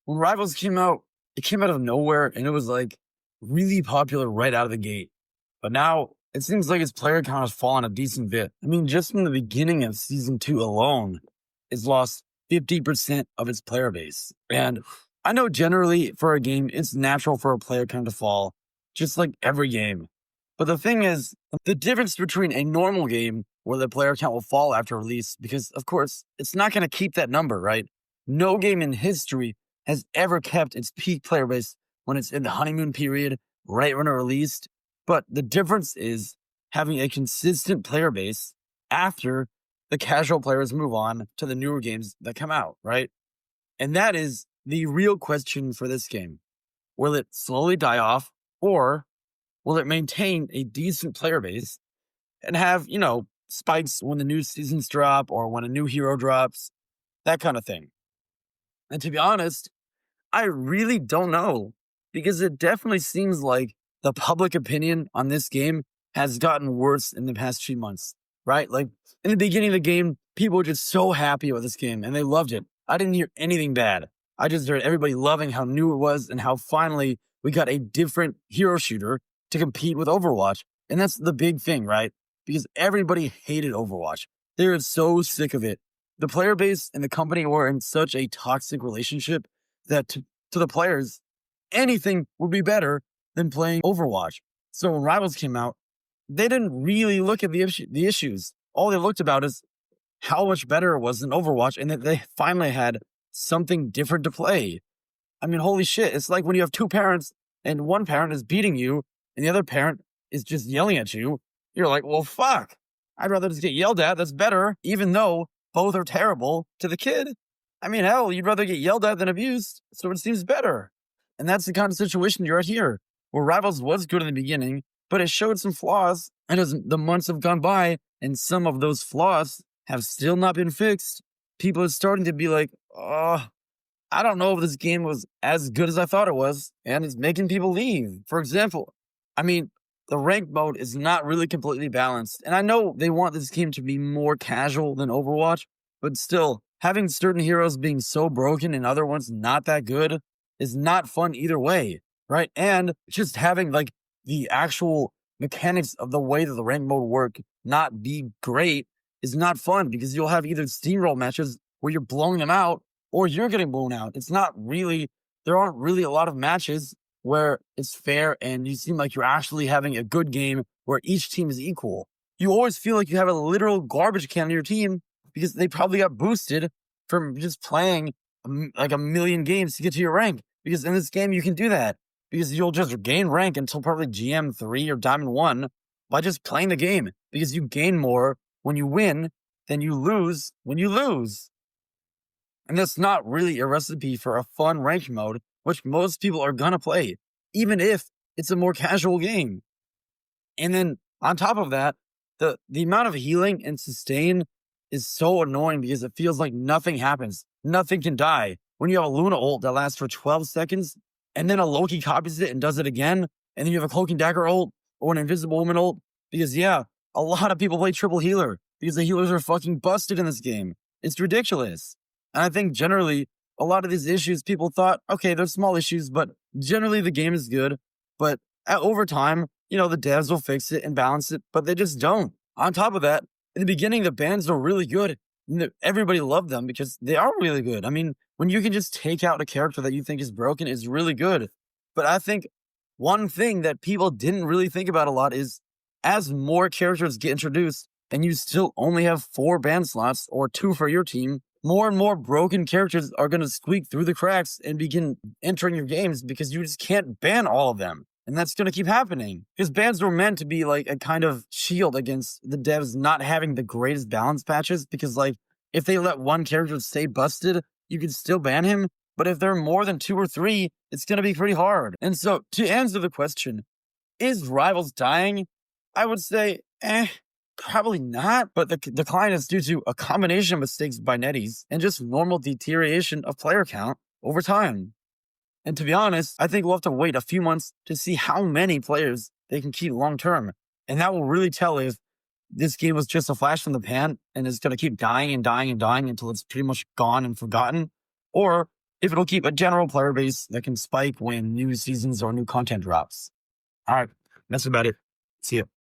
when Rivals came out, it came out of nowhere and it was like really popular right out of the gate. But now it seems like its player count has fallen a decent bit. I mean, just from the beginning of season two alone, it's lost 50% of its player base. And I know generally for a game, it's natural for a player count to fall, just like every game. But the thing is, the difference between a normal game where the player count will fall after release, because of course, it's not going to keep that number, right? No game in history has ever kept its peak player base when it's in the honeymoon period, right when it released. But the difference is having a consistent player base after the casual players move on to the newer games that come out, right? And that is the real question for this game. Will it slowly die off, or will it maintain a decent player base and have, spikes when the new seasons drop or when a new hero drops, that kind of thing? And to be honest, I really don't know, because it definitely seems like the public opinion on this game has gotten worse in the past few months, right? Like in the beginning of the game, people were just so happy with this game and they loved it. I didn't hear anything bad. I just heard everybody loving how new it was and how finally we got a different hero shooter to compete with Overwatch. And that's the big thing, right? Because everybody hated Overwatch. They were so sick of it. The player base and the company were in such a toxic relationship that to the players, anything would be better than playing Overwatch. So when Rivals came out, they didn't really look at the issues. All they looked about is how much better it was than Overwatch and that they finally had something different to play. I mean, holy shit. It's like when you have two parents and one parent is beating you and the other parent is just yelling at you. You're like, well, fuck. I'd rather just get yelled at. That's better, even though both are terrible to the kid. I mean, hell, you'd rather get yelled at than abused, so it seems better. And that's the kind of situation you're at here, where Rivals was good in the beginning, but it showed some flaws. And as the months have gone by, and some of those flaws have still not been fixed, people are starting to be like, oh, I don't know if this game was as good as I thought it was, and it's making people leave. For example, I mean, the rank mode is not really completely balanced. And I know they want this game to be more casual than Overwatch, but still, having certain heroes being so broken and other ones not that good is not fun either way, right? And just having like the actual mechanics of the way that the rank mode work not be great is not fun, because you'll have either steamroll matches where you're blowing them out or you're getting blown out. There aren't really a lot of matches where it's fair and you seem like you're actually having a good game where each team is equal. You always feel like you have a literal garbage can on your team because they probably got boosted from just playing like a million games to get to your rank. Because in this game, you can do that, because you'll just gain rank until probably GM3 or Diamond 1 by just playing the game, because you gain more when you win than you lose when you lose. And that's not really a recipe for a fun rank mode, which most people are going to play, even if it's a more casual game. And then on top of that, the amount of healing and sustain is so annoying, because it feels like nothing happens. Nothing can die. When you have a Luna ult that lasts for 12 seconds, and then a Loki copies it and does it again, and then you have a Cloak and Dagger ult or an Invisible Woman ult, because yeah, a lot of people play triple healer, because the healers are fucking busted in this game. It's ridiculous. And I think generally, a lot of these issues, people thought, okay, they're small issues, but generally the game is good. But over time, the devs will fix it and balance it, but they just don't. On top of that, in the beginning, the bans were really good. Everybody loved them because they are really good. I mean, when you can just take out a character that you think is broken is really good. But I think one thing that people didn't really think about a lot is, as more characters get introduced and you still only have 4 ban slots or 2 for your team, more and more broken characters are going to squeak through the cracks and begin entering your games, because you just can't ban all of them. And that's going to keep happening, because bans were meant to be like a kind of shield against the devs not having the greatest balance patches. Because like, if they let one character stay busted, you can still ban him. But if there are more than 2 or 3, it's going to be pretty hard. And so to answer the question, is Rivals dying? I would say, probably not. But the decline is due to a combination of mistakes by NetEase and just normal deterioration of player count over time. And to be honest, I think we'll have to wait a few months to see how many players they can keep long term. And that will really tell if this game was just a flash from the pan and is going to keep dying and dying and dying until it's pretty much gone and forgotten, or if it'll keep a general player base that can spike when new seasons or new content drops. All right, that's about it. See ya.